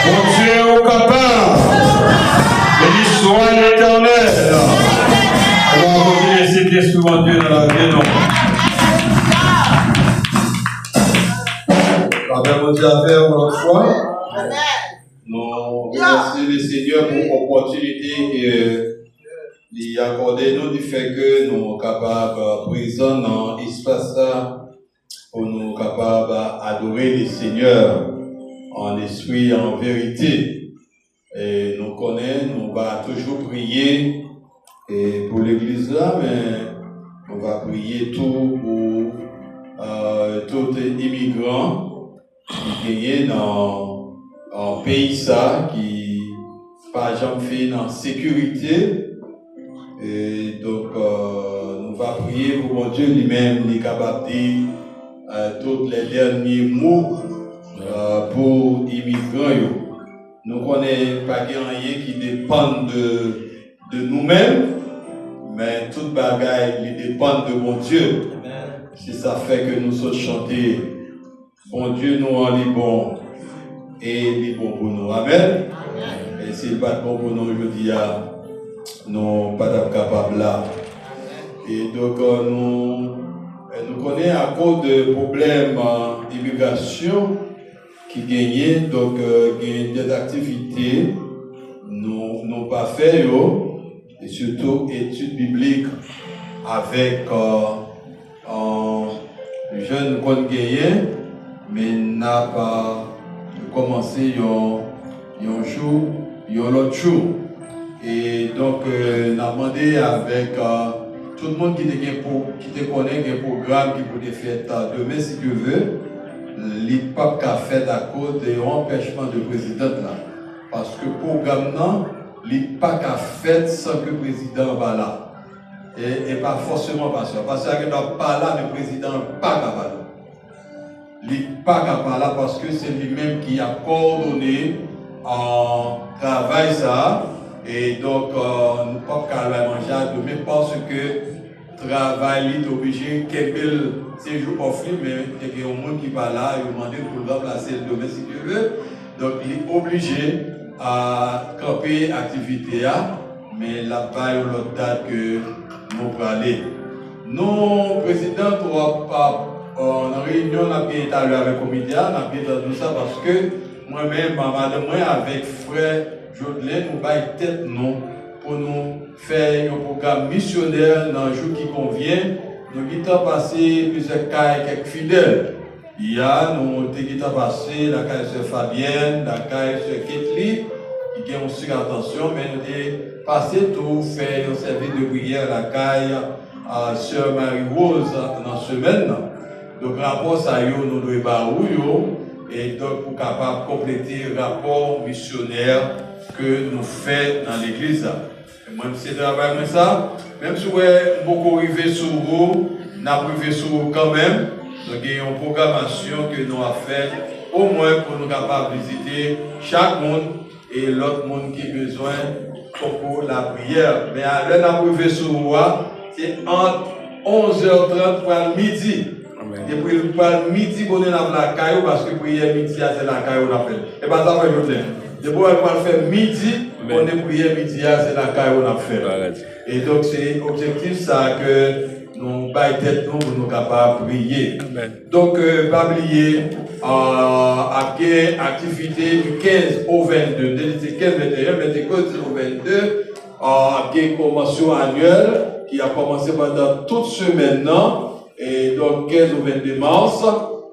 Mon Dieu est capable. Béni soit l'Éternel. On va continuer cet esprit mon Dieu dans la vie. Avec mon Dieu à faire notre foi. Nous remercions le Seigneur pour l'opportunité qu'il a accordé nous du fait que nous sommes capables de présenter dans l'espace pour nous capables d'adorer le Seigneur en esprit et en vérité. Et nous connaissons, nous allons toujours prier et pour l'église là, mais on va prier tout pour tous les immigrants qui gagnent dans un pays ça, qui pas jamais fait dans sécurité. Et donc, nous allons prier pour mon Dieu lui-même, il est capable de dire tous les derniers mots pour les immigrants. Nous connaissons pas rien qui dépend de nous-mêmes, mais toute bagaille il dépend de mon Dieu. C'est ça fait que nous sommes chantés. Bon Dieu nous en est bon et il est bon pour nous. Amen. Et s'il n'est pas bon pour nous, je dis nous pas capables là. Et donc nous connaissons à cause de problèmes d'immigration qui gagnent, donc des activités nous pas fait et surtout études bibliques avec un jeune qu'on gagne, mais n'a pas commencé un jour, l'autre jour. Et donc on a demandé avec tout le monde qui te connaît un programme qui peut être fait demain si tu veux. L'IPAP a fait à cause de l'empêchement du président là. Parce que le programme là, l'IPAP a fait sans que le président va là. Et pas forcément parce que pas là, le président n'est pas capable. L'IPAP n'est pas là parce que c'est lui-même qui a coordonné en travail ça. Et donc, nous ne pouvons pas manger demain parce que travail est obligé quelques séjours off, mais il y a un monde qui va là, il demande pour remplacer le domaine si tu veux. Donc, il est obligé à camper l'activité, mais là-bas, il y a l'autre date que nous pouvons aller. Nous, président, en réunion, on a bien été avec le comité, on a bien dans tout ça parce que moi-même, madame, avec frère Jodelin, nous avons tête non pour nous faire un programme missionnaire dans le jour qui convient. Nous avons passé plusieurs cas avec quelques fidèles. Il y a nous avons passé la cas de Fabienne, la cas de Ketli, qui ont aussi attention, mais nous avons passé tout, faire un service de prière à la caille à Sœur Marie-Rose dans la semaine. Donc, rapport ça, nous devons barouiller et donc pour capable compléter le rapport missionnaire que nous faisons dans l'église. Moi, c'est travail comme ça. Même si vous avez beaucoup arrivé sur vous, nous avons arrivé sur vous quand même. Donc, il y a une programmation que nous avons faite au moins pour nous capables de visiter chaque monde et l'autre monde qui a besoin pour la prière. Mais à l'heure nous avons arrivé sur vous, c'est entre 11h30 pour le midi. Depuis le midi, on est dans la caillou parce que prière midi, c'est la caillou qu'on appelle. Et pas ça, je veux dire. Depuis on va faire midi, on est prière midi, c'est la caillou qu'on appelle. Et donc, c'est l'objectif ça que nous baillons tête nous pour nous capables de prier. Donc, pas oublier, après activité du 15 au 22, c'est 15 21, mais c'est 15 au 22, après convention annuelle qui a commencé pendant toute semaine. Et donc 15 au 22 mars,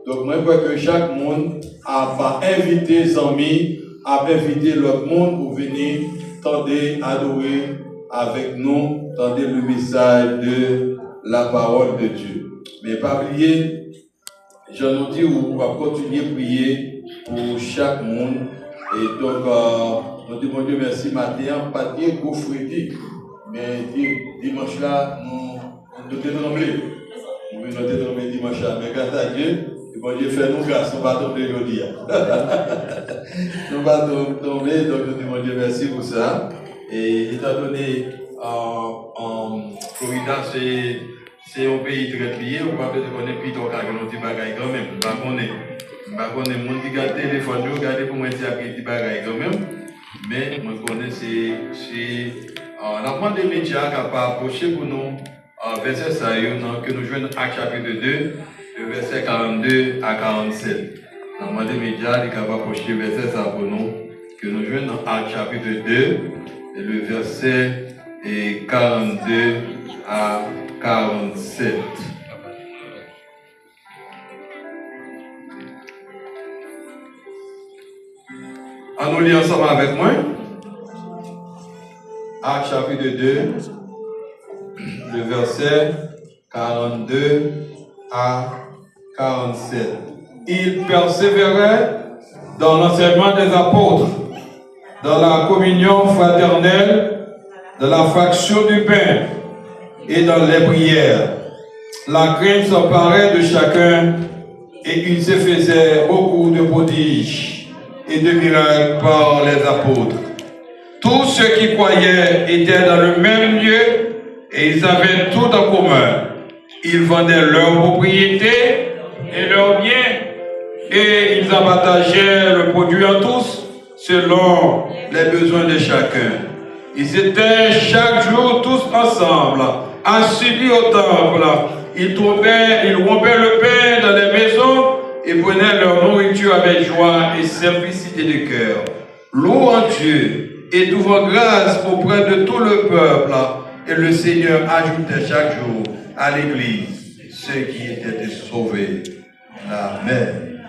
donc moi je crois que chaque monde a invité ses amis, a invité l'autre monde pour venir tendre adorer avec nous, tendre le message de la parole de Dieu. Mais pas oublier, je nous dis on va continuer à prier pour chaque monde. Et donc nous disons Dieu merci matin, pas dire gros frédéric, mais dimanche là nous devons nommer. Nous devons nommer dimanche là, mais grâce à Dieu, et bon Dieu fait nous grâce, on va tomber aujourd'hui. Nous va tomber, donc nous disons Dieu merci pour ça. Et étant donné en Florida, c'est un pays très lié, on va peut-être connaître plus tôt qu'à nous dit bagaille quand même, on va connaître. Je connais les gens qui gardent le téléphone, regardez pour moi dire des bagages quand même. Mais je connais on a demandé des médias capables d'approcher pour nous verset ça que nous jouons Actes chapitre 2, le verset 42 à 47. On a demandé des médias capables d'approcher verset ça pour nous que nous jouons dans Actes chapitre 2, le verset 42 à 47. On nous lit ensemble avec moi. Actes chapitre 2, le verset 42 à 47. Il persévérait dans l'enseignement des apôtres, dans la communion fraternelle, dans la fraction du pain et dans les prières. La crainte s'emparait de chacun et il se faisait beaucoup de prodiges et de miracles par les apôtres. Tous ceux qui croyaient étaient dans le même lieu et ils avaient tout en commun. Ils vendaient leurs propriétés et leurs biens et ils en partageaient le produit en tous selon les besoins de chacun. Ils étaient chaque jour tous ensemble, assidus au temple. Ils rompaient le pain dans les maisons et prenaient leur nourriture avec joie et simplicité de cœur. Louant Dieu et trouvant grâce auprès de tout le peuple. Et le Seigneur ajoutait chaque jour à l'Église ceux qui étaient sauvés. Amen.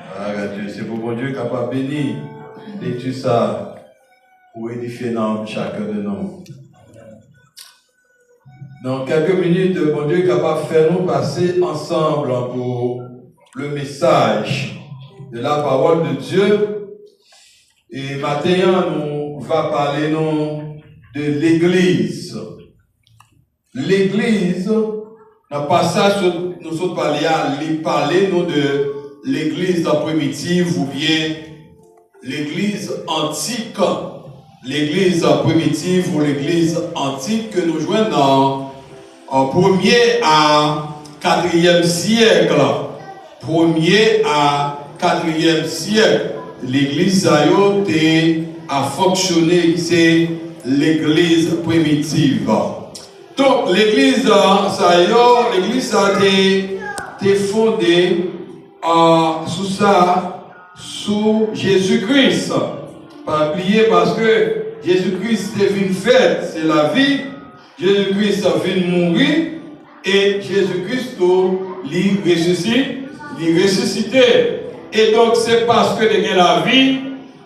C'est pour mon Dieu capable de bénir et tout ça pour édifier chacun de nous. Dans quelques minutes, mon Dieu est capable de faire nous passer ensemble pour le message de la parole de Dieu. Et maintenant, nous va parler de l'Église. L'Église, dans le passage, nous sommes parlé de l'Église primitive ou bien l'Église antique. L'Église primitive ou l'Église antique que nous jouons dans 1er à 4e siècle. 1er à 4e siècle. L'Église a fonctionné, c'est l'Église primitive. Donc, l'Église a été fondée sous Jésus-Christ. Pas oublier parce que Jésus-Christ est venu faire, c'est la vie. Jésus-Christ est venu mourir et Jésus-Christ l'a ressuscité. Et donc, c'est parce que il y a la vie,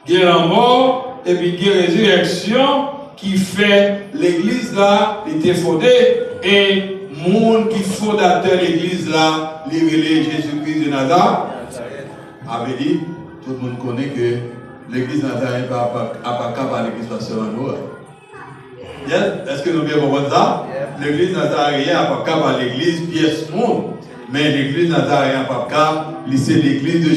il y a la mort, et puis il y a la résurrection qui fait l'église là, il était fondé, et le monde qui fondateur de l'église là, les relais Jésus-Christ de Nazareth, avait dit, tout le monde connaît que l'église Nazareth n'a pas capable l'église nationale. Est-ce que nous bien comprenons ça? L'église Nazareth n'a pas capable l'église pièce monde. Mais l'église Nazareth n'a pas capable, c'est l'église de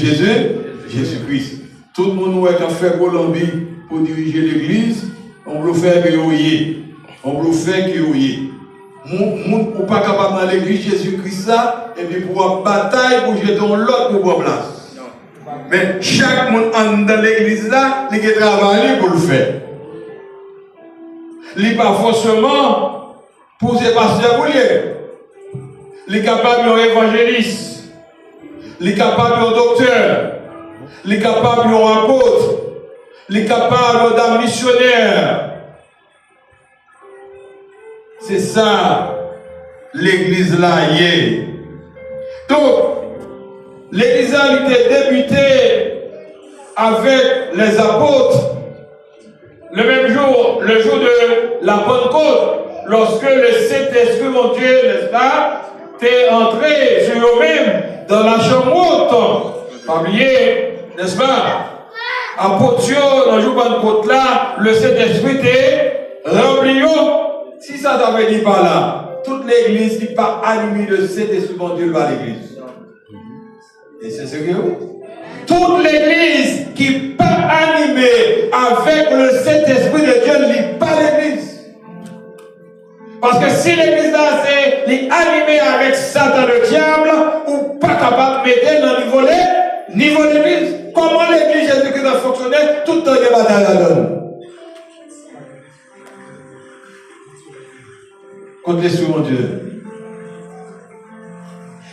Jésus-Christ. Tout le monde qui a fait Colombie pour diriger l'église, on veut faire que on veut faire que on pas capable dans l'église Jésus-Christ ça, et puis pour une bataille pour jeter l'autre pour place. Mais chaque monde dans l'église là, il a travaillé pour le faire. Il n'est pas forcément pour ses pasteurs pour il est capable d'un évangéliste, il est capable d'un docteur, il est capable d'un apôtre, il est capable d'un missionnaire. C'est ça, l'église là y est. Donc, l'église a été débutée avec les apôtres. Le même jour, le jour de la Pentecôte, lorsque le Saint-Esprit, mon Dieu, n'est-ce pas, t'es entré sur eux-mêmes dans la chambre haute. Pas oublier, n'est-ce pas? Apôtre, dans le jour de la Pentecôte là, le Saint-Esprit t'est rempli. Si ça t'avait dit par là, toute l'église qui n'est pas animée de Saint-Esprit, mon Dieu, va à l'église. Et c'est ce que vous? Toute l'église qui n'est pas animée avec le Saint-Esprit de Dieu n'est pas l'église. Parce que si l'église là c'est animée avec Satan le diable, ou pas capable de mettre dans le niveau l'église. comment l'église Jésus-Christ a fonctionné, tout le temps il y a bataille à donne. Comptez sur mon Dieu.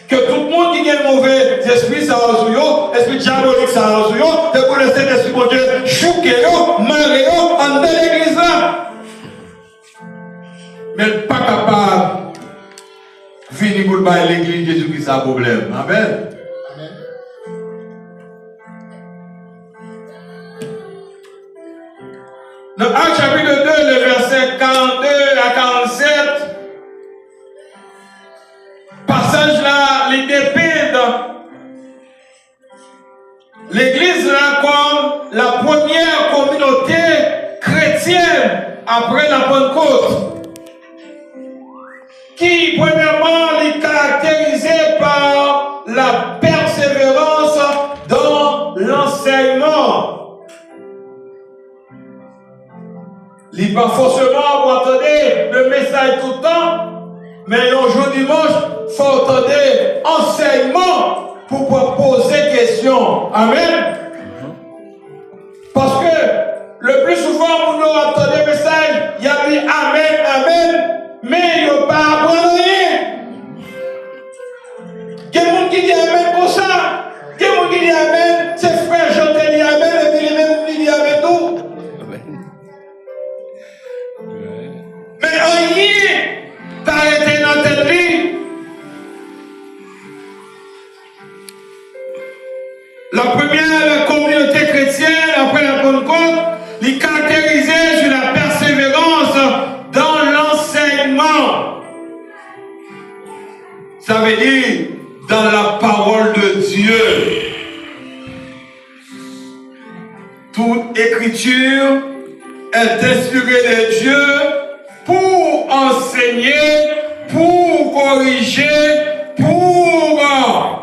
Que tout le monde qui a un mauvais esprit, ça a un esprit diabolique, ça a un de connaître l'esprit mon Dieu, chouquer, marrer, en de l'église là. Mais pas capable de venir pour l'église Jésus-Christ a un problème. Amen. Dans Actes chapitre 2, le verset 42 à 47, passage là, les dépeint l'église là comme la première communauté chrétienne après la Pentecôte, qui premièrement est caractérisée par la persévérance dans l'enseignement. Il pas forcément pour entendre le message tout le temps, mais un jour dimanche, il faut entendre enseignement pour pouvoir poser question. Amen. Parce que le plus souvent, nous entendons le message, il y a dit Amen, Amen, mais il n'y a pas apprendre rien. Il y a des gens qui disent Amen pour ça. Il y a des gens qui disent Amen, c'est frère Jean qui dit Amen, et puis lui-même il dit Amen tout. Mais rien t'a arrêté dans cette vie. La première communauté chrétienne, après la Pentecôte, est caractérisée sur la persévérance dans l'enseignement. Ça veut dire dans la parole de Dieu. Toute écriture est inspirée de Dieu pour enseigner, pour corriger, pour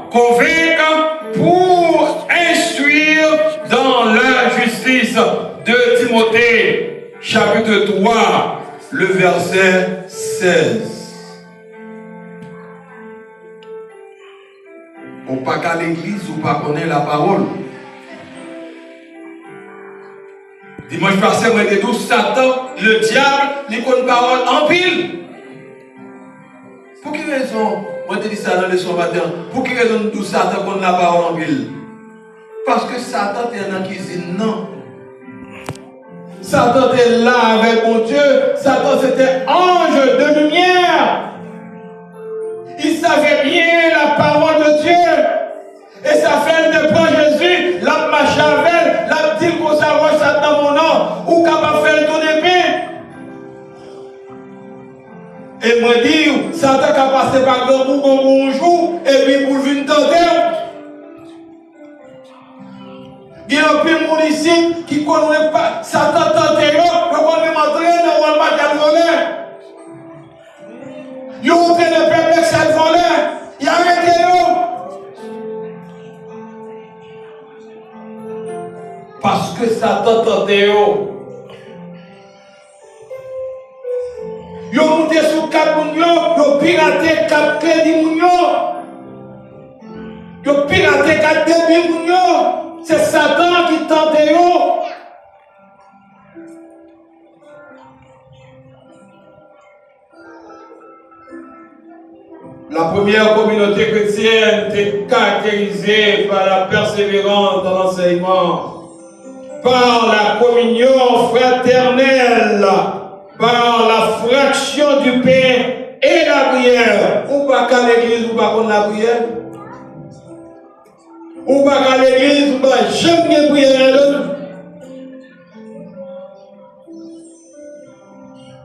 convaincre, pour instruire dans la justice. De Timothée, chapitre 3, le verset 16. On pas qu'à l'église ou pas connaître la parole. Dimanche passé, moi j'ai dit Satan, le diable, il connaît la parole en pile. Pour quelle raison, moi j'ai dit ça dans le son matin, pour quelle raison tout Satan connaît la parole en pile? Parce que Satan est dans la cuisine, non. Satan était là avec mon Dieu. Satan c'était ange de lumière. Il savait bien la parole de Dieu. Et ça fait de prendre Jésus, la marche avec, la dit qu'on s'avance dans mon nom, ou capable de faire ton épée. Et moi dis, Satan a passé par le bout bonjour, et puis pour venir tenter. Il y a un peu de monde ici qui ne connaît pas Satan tenté, mais on est entré dans le match à voler. Il y a un peu de perplexe à voler. Il y a arrêté l'eau. Parce que Satan tenté. Ils ont monté sur 4 millions, ils ont piraté 4 crédits millions. Ils ont piraté 4 débits millions. C'est Satan qui tente. La première communauté chrétienne était caractérisée par la persévérance dans l'enseignement, par la communion fraternelle, par la fraction du pain et la prière. Ou pas qu'à l'église, ou pas qu'on la prière. Ou pas qu'à l'église, ou pas jamais prière.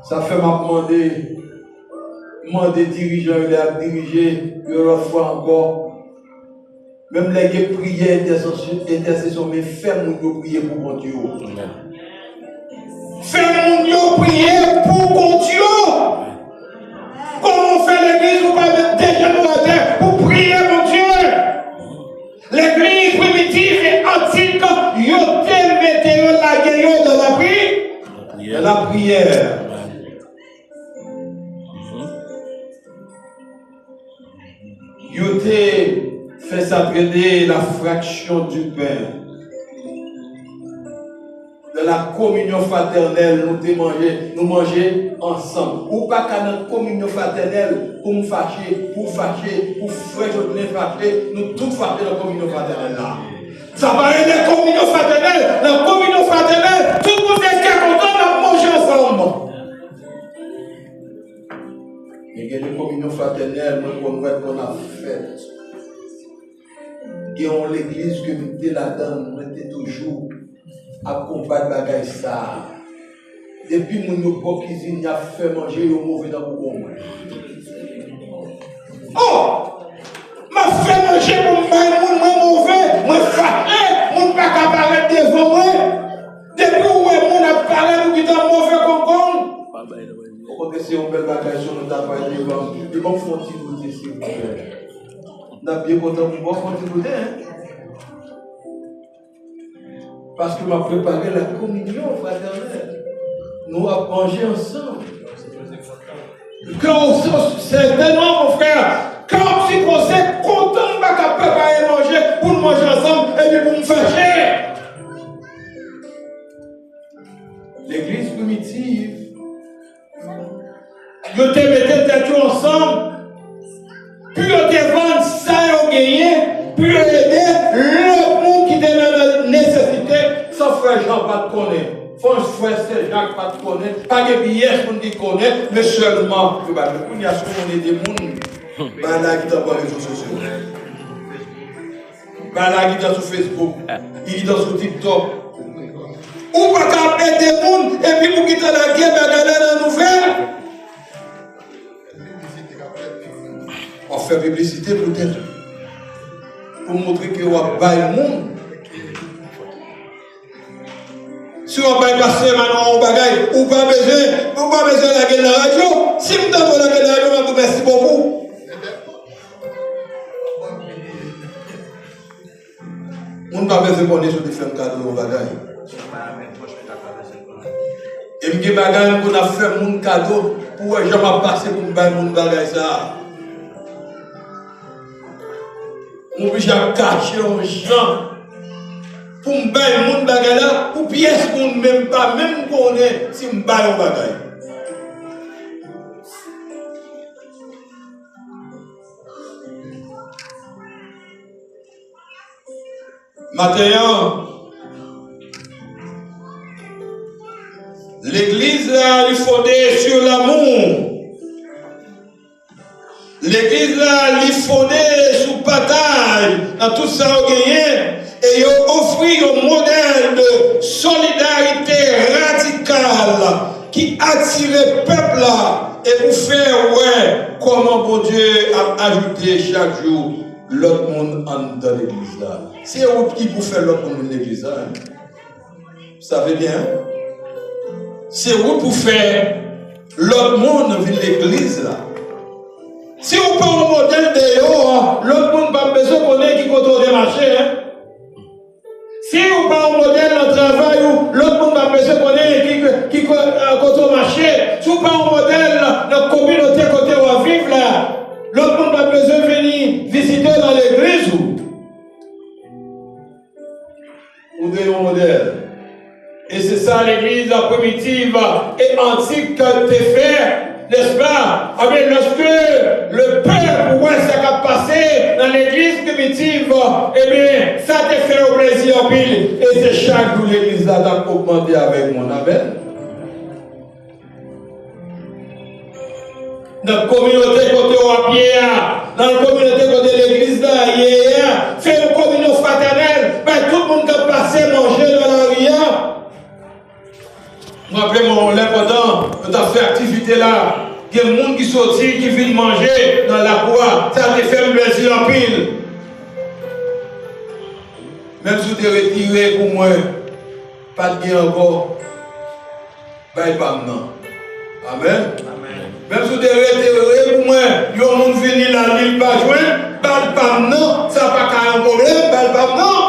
Ça fait m'a demander dirigeants, il a dirigé, il y fois encore. Même les prières, intercession, mais fais-nous prier pour mon Dieu. Fais-nous prier pour mon Dieu. Comment on fait l'église, ou pas mettre des genoux à terre pour prier mon Dieu. L'église primitive et antique, yo te mettez la guerre dans la prière. La prière. Yo te fait s'apprendre la fraction du pain. dans la communion fraternelle, nous manger ensemble. Ou pas qu'à notre communion fraternelle, pour nous fâcher, pour fâcher, pour faire fâcher, nous tous fâcher dans la communion fraternelle là. Ça va être la communion fraternelle. La communion fraternelle, tout le monde est content de manger ensemble. Il y a une communion fraternelle, qu'on a fait. Et on l'église que nous étions là-dedans, nous étions toujours à combattre bagaille ça. Depuis que nous avons cuisine, a fait manger le mauvais dans le bon. Oh! M'a fait manger pour moi mauvais, moi fâché, moi pas capable devant moi. Depuis où on a parlé, nous qui sommes mauvais comme. Pourquoi c'est une belle bagaille sur notre appareil devant? Ils vont faire un petit s'il vous plaît. On a bien content pour moi, on hein? Parce que m'a préparé la communion fraternelle. Nous avons mangé ensemble. Quand c'est tellement mon frère, quand si on s'est content de pas préparer manger pour manger ensemble et puis pour me fâcher. L'église primitive, ils te mettaient tête ensemble. Puis on te vend ça et on gagne, puis on aider l'autre monde qui est dans la nécessité, sans frère Jean pas te connaître, frère Jacques pas te connaître, pas de billets pour te connaître, mais seulement, il y a souvent des gens qui sont sur les réseaux sociaux, qui sont sur Facebook, qui sont sur TikTok. Ou pas qu'à des gens et puis pour quitter la guerre, regarder la nouvelle. On fait publicité peut-être pour montrer que on va bailler le monde. Si on va passer maintenant au bagaille, ou pas besoin de la gueule de la radio. Si vous avez la gueule de la radio, je vous remercie beaucoup. On n'a pas besoin de connaître des femmes cadeaux au bagaille. Et je dis bagaille qu'on a fait mon cadeau pour que je m'en passe pour me bailler mon bagaille ça. On peut cacher aux gens pour me bailler mon bagage pour pièce qu'on ne même pas, même qu'on est, si me baille mon bagage. Maintenant, l'église est fondée sur l'amour. L'église là, est fondée sur le partage dans tout ça au gagné et offrir un modèle de solidarité radicale qui attire le peuple là et pour faire comment bon Dieu a ajouté chaque jour l'autre monde dans l'église là. C'est où qui vous fait l'autre monde dans l'église là. Vous savez bien. C'est où pour faire l'autre monde dans l'église là. Si vous prenez un modèle de l'autre monde n'a pas besoin de connaître qui contrôle le marché. Si vous prenez un modèle de travail, l'autre monde n'a pas besoin de connaître qui contrôle le marché. Si vous prenez un modèle de la communauté côté où on vit là, l'autre monde n'a pas besoin de venir visiter dans l'église. Vous donnez un modèle. Et c'est ça l'église primitive et antique que tu fais. N'est-ce pas? Ah bien, lorsque le peuple voit ça qui a passé dans l'église primitive, eh bien, ça te fait au plaisir pile. Et c'est chaque jour l'église là qui augmenté avec mon amen. Dans la communauté côté au pied, dans la communauté côté l'église là, fait une communion fraternelle, ben, tout le monde qui a passé manger dans la rivière. Je me rappelle l'important de faire activité là. Il y a des gens qui sortent, qui viennent manger dans la boîte. Ça te fait plaisir en pile. Même si tu es retiré pour moi, pas de bien encore. Ben, pas maintenant. Amen. Même si tu es retiré pour moi, il y a des gens qui viennent là, ils ne pas joindre. Ben, pas maintenant. Ça n'a pas un problème. Ben, pas maintenant.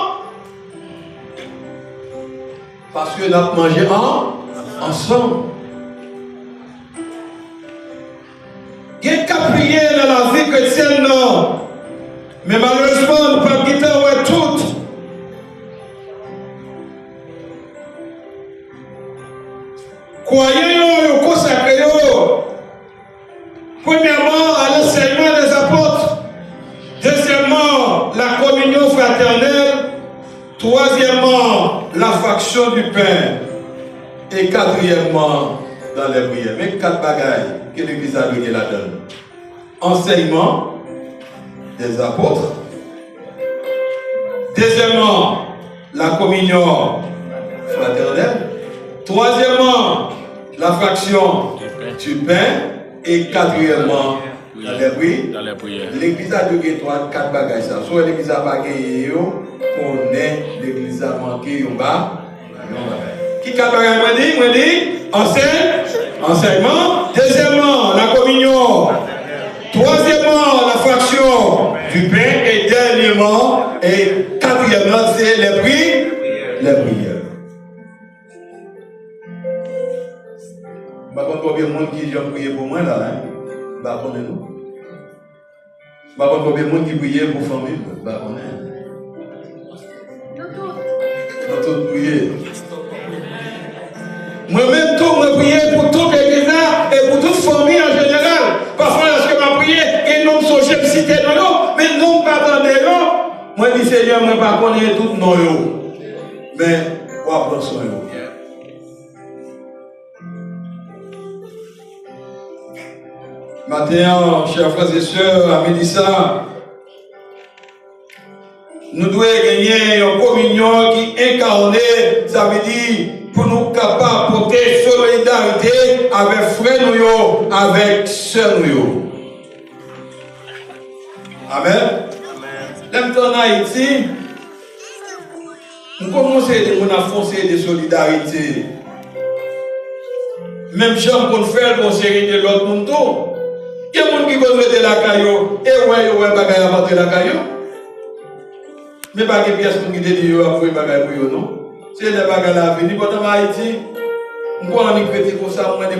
Parce que nous avons mangé ensemble. Il y a qu'à prier dans la vie chrétienne, non. Mais malheureusement, nous ne pouvons pas quitter tout. Croyez-vous, consacrez-vous. Premièrement, à l'enseignement des apôtres. Deuxièmement, la communion fraternelle. Troisièmement, la fraction du pain. Et quatrièmement, dans les prières. Mais 4 bagailles que l'Église a donné là-dedans. Enseignement des apôtres. Deuxièmement, la communion fraternelle. Troisièmement, la fraction du pain. Et quatrièmement, dans les prières. L'Église a donné 4 bagages. Soit l'Église a pas gagné, on est l'Église a manqué, on va. Qui 4 bagages moi dit enseignement. Deuxièmement, la communion. Troisièmement, la fraction du pain. Et dernièrement, et quatrièmement, c'est les prières. Par contre, combien de monde qui ont prié pour moi là, hein? Bah, connaissez-nous. Par contre, combien de monde qui prié pour famille? Bah, connaissez. Nous tous prié. Moi-même, tout, je prié pour toute l'église et pour toute famille en général. Parfois, lorsque je prié, et non, je me cite dans l'eau, mais non, pas dans l'eau. Moi, je dis, Seigneur, moi, pas connaître tout non, mais, on va prendre soin. Matin, chers frères et sœurs, à midi ça, nous devons gagner une communion qui incarne, ça veut dire, pour nous capables de porter solidarité avec frères nous, avec sœurs nous. Amen. Même en Haïti, nous commençons à foncer de solidarité. Même chose qu'on fait pour série de l'autre monde. Il y a des gens qui veulent mettre la caillou, et ouais, bagaille à mettre la caillou. Mais pas de pièces pour quitter les gens, pour les bagailles pour eux, non? C'est des bagailles à venir. Pendant Haïti, on va en prêter comme ça, on va des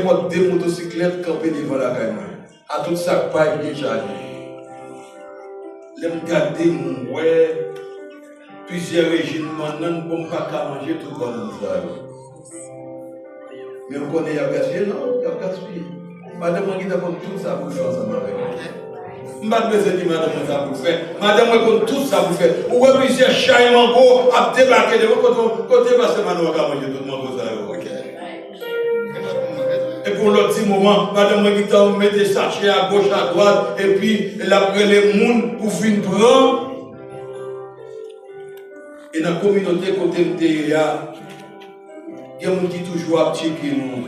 motocyclettes camper devant la caillou. À tout ça, pas bien chargé. Les gens regardent, ouais, plusieurs régimes, maintenant, on ne peut pas manger tout le monde. Mais on connaît, il y a gaspillé, non? Il y a gaspillé. Madame, on dit tout ça pour faire ensemble avec vous. Madame, je dis madame, ça pour faire. Madame, on tout ça pour faire. Ou bien, plusieurs chats et mango à débarquer de votre côté parce que madame, on va manger tout le monde. Et pour l'autre petit moment, madame, on met des sachets à gauche, à droite, et puis, après les mouns pour finir prendre. Et dans la communauté, côté de il y a des gens qui toujours à checker nous.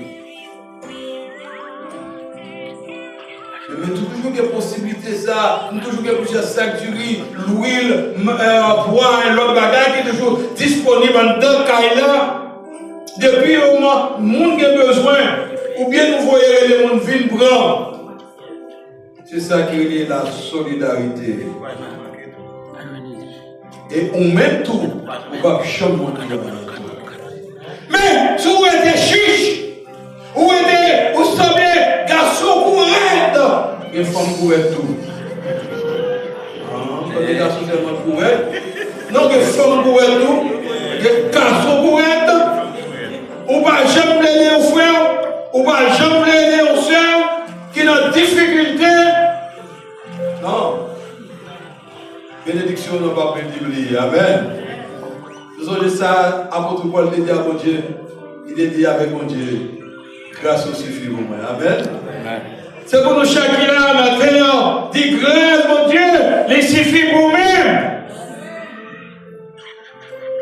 Mais toujours des possibilités, ça, toujours des plusieurs sacs du riz, l'huile, poids et l'autre bagage qui est toujours disponible dans le cas. Depuis au moins, le monde a besoin, ou bien nous voyons les gens venir prendre. C'est ça qui est la solidarité. Et on met tout, on va changer. Mais si vous êtes chiche, vous savez, garçon courant, les femmes courent tout. Les garçons tellement courent. Non, les femmes courent tout. Les garçons courent. On va jamais les aux frères, on va jamais les aux sœurs qui ont des difficultés. Non. Bénédiction n'a pas multiplié. Amen. Nous avons dit ça, apôtre Paul l'a dit à mon Dieu. Il est dit avec mon Dieu. Grâce au suffit pour moi. Amen. C'est pour nous chacun matin, dit grâce mon Dieu, il suffit pour nous-mêmes.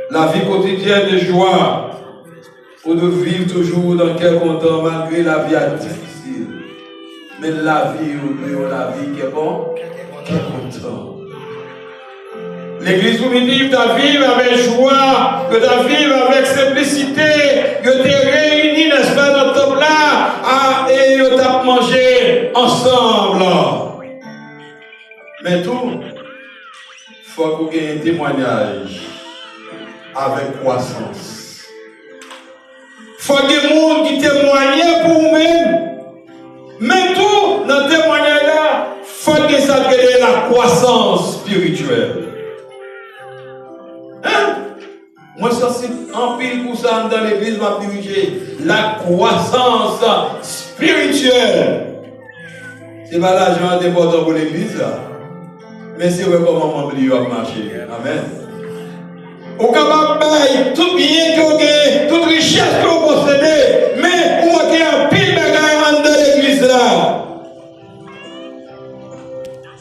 La vie quotidienne de joie, ou de vivre toujours dans quel content malgré la vie difficile. Mais la vie, ou la vie qui est bon, qui est content. L'église vous dit de vivre avec joie, que de vivre avec simplicité, que de réunis, n'est-ce pas, dans le temple là, et de manger ensemble. Mais tout, il faut que vous ayez un témoignage avec croissance. Il faut que des gens qui témoignent pour vous-même. Mais tout, dans le témoignage là, il faut que ça ait la croissance spirituelle. Hein? Moi, sensible en pile pour ça dans l'église, m'a dirigé la croissance spirituelle. C'est pas l'argent important pour l'église, mais c'est vrai comment membre a marché. Amen. Au capable de tout bien que vous avez, toute richesse que vous possédez, mais vous avez un pile de dans l'église là.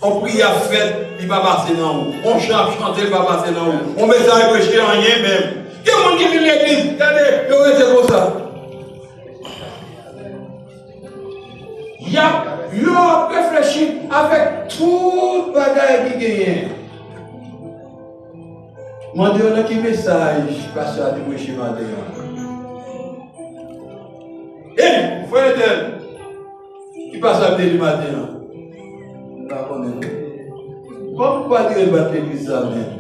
On prie à fête, il va passer dans vous. On chante, chanter, il va passer dans vous. On met ça à prêcher en rien même. Quel monde qui vit l'église? Regardez, il aurait été comme ça. Il a réfléchi avec tout bagage qui gagne. Moi, je dis quel message passe à te prêcher matin. Eh, frère tel, qui passe à te matin. Pourquoi Dieu va l'église même?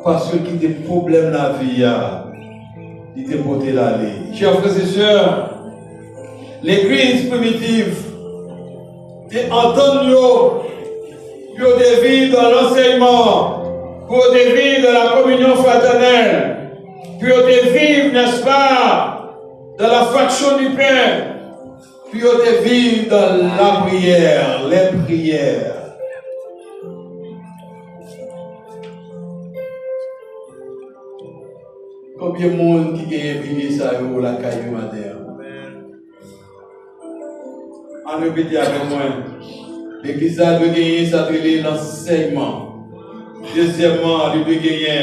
Parce qu'il y a des problèmes dans la vie, il est porté l'aller. Chers frères et sœurs, l'église primitive, et entendre pour des vies dans l'enseignement, pour des vies dans la communion fraternelle, pour des vies, n'est-ce pas, dans la fraction du pain, pour des vies dans la prière, les prières. Combien de monde qui a oublié ça au la caillou matin? En répétant avec moi, l'église a dû gagner ça l'enseignement. Deuxièmement, elle doit gagner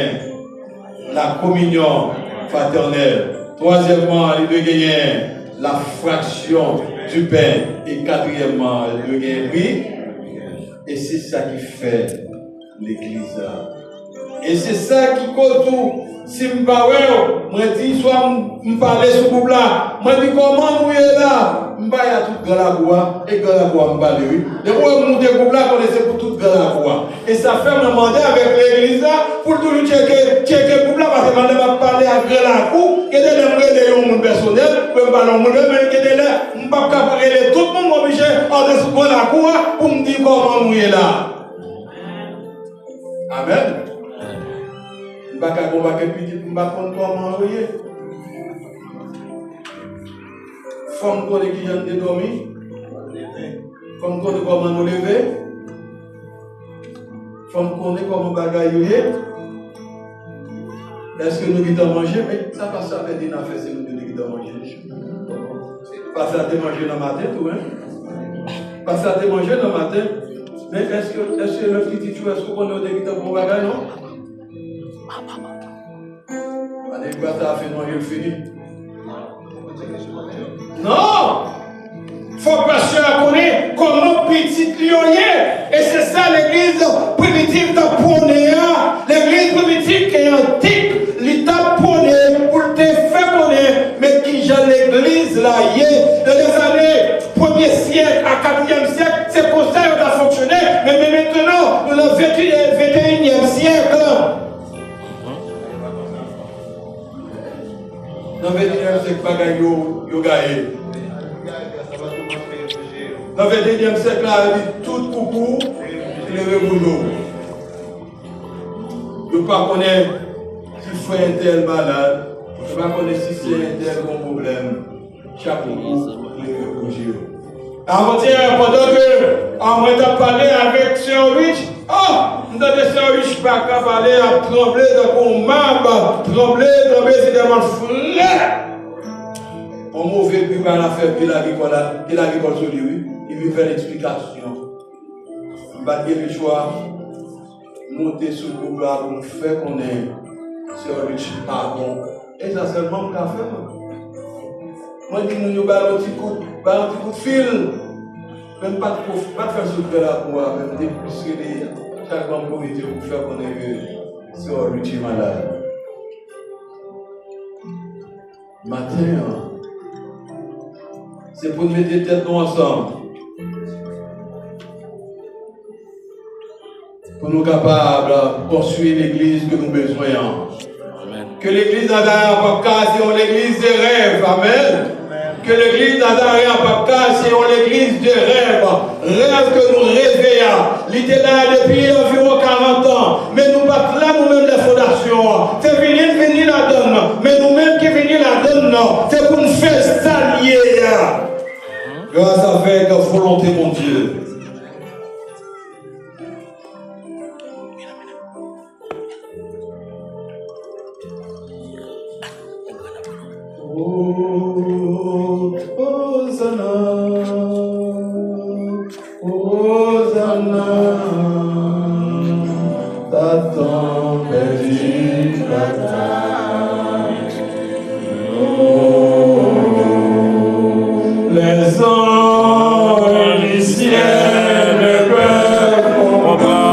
la communion fraternelle. Troisièmement, elle doit gagner la fraction du pain. Et quatrièmement, elle doit gagner prix. Et c'est ça qui fait l'église. Et c'est ça qui cause tout. Si je ne parle pas, je dis soit je parle sur le couple là, je dis comment vous êtes là, je parle tout grand la bois et grand la bois je parle oui. Et moi je monte le couple là connaissez pour tout grand la bois. Et ça fait me demander avec l'église là pour toujours checker le couple là parce que je vais parler à grand la cour, que de mon personnel, pour me parler au monde mais que de là, je ne peux pas parler tout le monde obligé en dessous de la cour pour me dire comment vous êtes là. Amen. Je ne vais pas combattre petit pour ne pas comment envoyer. Femme connaît qui vient de dormir. Femme connaît comment nous lever. Femme connaît comment bagailler. Est-ce que nous devons manger? Mais ça passe à faire des affaires si nous devons manger. Pas ça de manger dans le matin, tout, hein? Pas ça de manger dans le matin. Mais est-ce que le petit chou, est-ce qu'on a des pour bagailler, non? Allez, quoi, ça a fait noyer le fini? Non! Faut que pasteur connaisse comment petit lion est. Et c'est ça l'église primitive d'Aponé. L'église primitive qui est antique, l'état Poné, pour te faire connaître, mais qui j'ai l'église là, y est. Dans les années 1er siècle à 4e siècle, c'est comme ça qu'on a fonctionné. Mais maintenant, dans le 21e siècle, dans le 21e siècle, bagaille yo gagne. Dans le 21e siècle, il dit tout coucou, il est reboulot. Je ne sais pas si frère est tel malade, je ne sais pas si c'est un tel bon problème. Chaque coucou, il est reboulot. Avant-hier, pendant que on a parlé avec Sir Rich, nous avons dit Sir Rich pas qu'à parler à trembler dans mon membre, trembler dans mes éléments frères. On mauvais puis par la faire qu'il agricole sur lui, il veut faire l'explication. Il va dire le choix, monter sur le groupe là pour nous faire qu'on est Sir Rich pardon. Et ça seulement qu'à faire. Moi je dis nous avons un petit coup de fil. Même pas de faire souffrir la cour, même des plus que chaque membre comité pour faire qu'on est Sir Rich malade. Matin, c'est pour nous mettre les têtes ensemble. Pour nous capables de construire l'église que nous besoin. Que l'église d'Adar Papka, c'est l'église des rêves. Amen. Que l'église d'Adar Papka, c'est l'église des rêves. Rêve que nous réveillons. il était là depuis environ 40 ans. Mais nous pas là nous-mêmes les fondations. C'est venir la donne. Mais nous-mêmes qui venir la donne, c'est pour nous faire s'allier. Grâce avec volonté, mon Dieu. Les anges du ciel ne peuvent comprendre.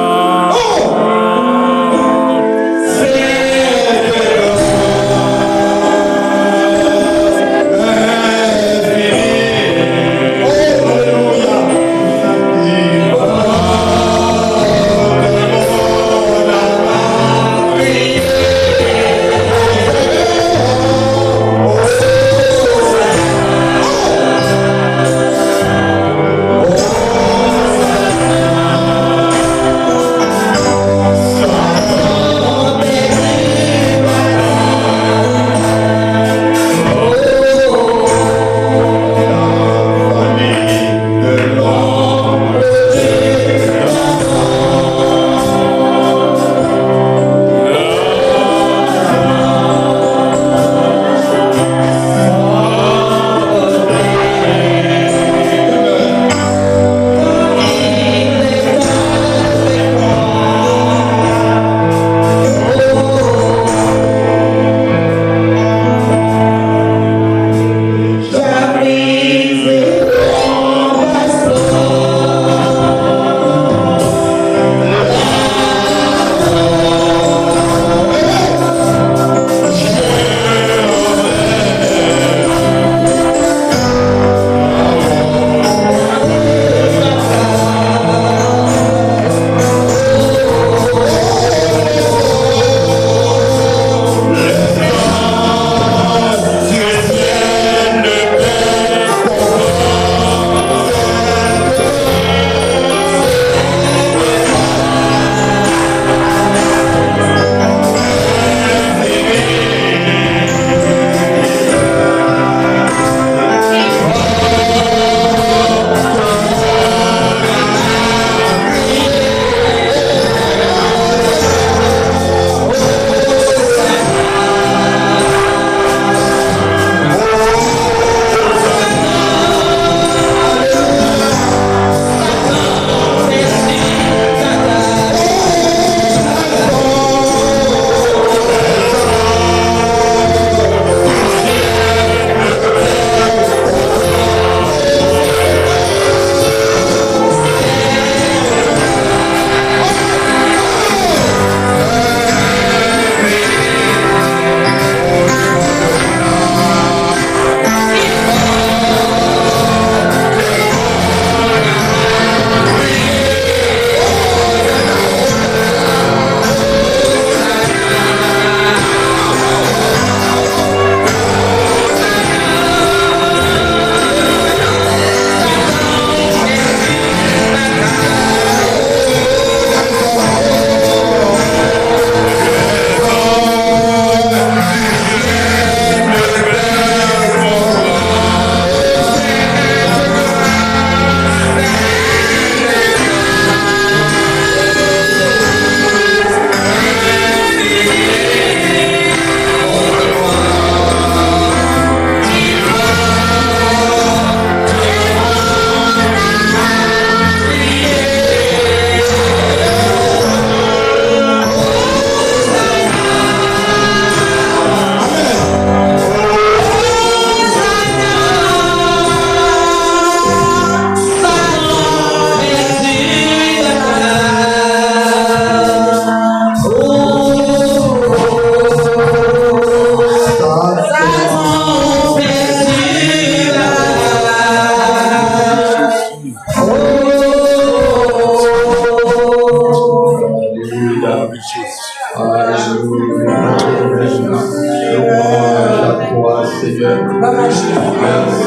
Alléluia. Louange à toi, Seigneur. Merci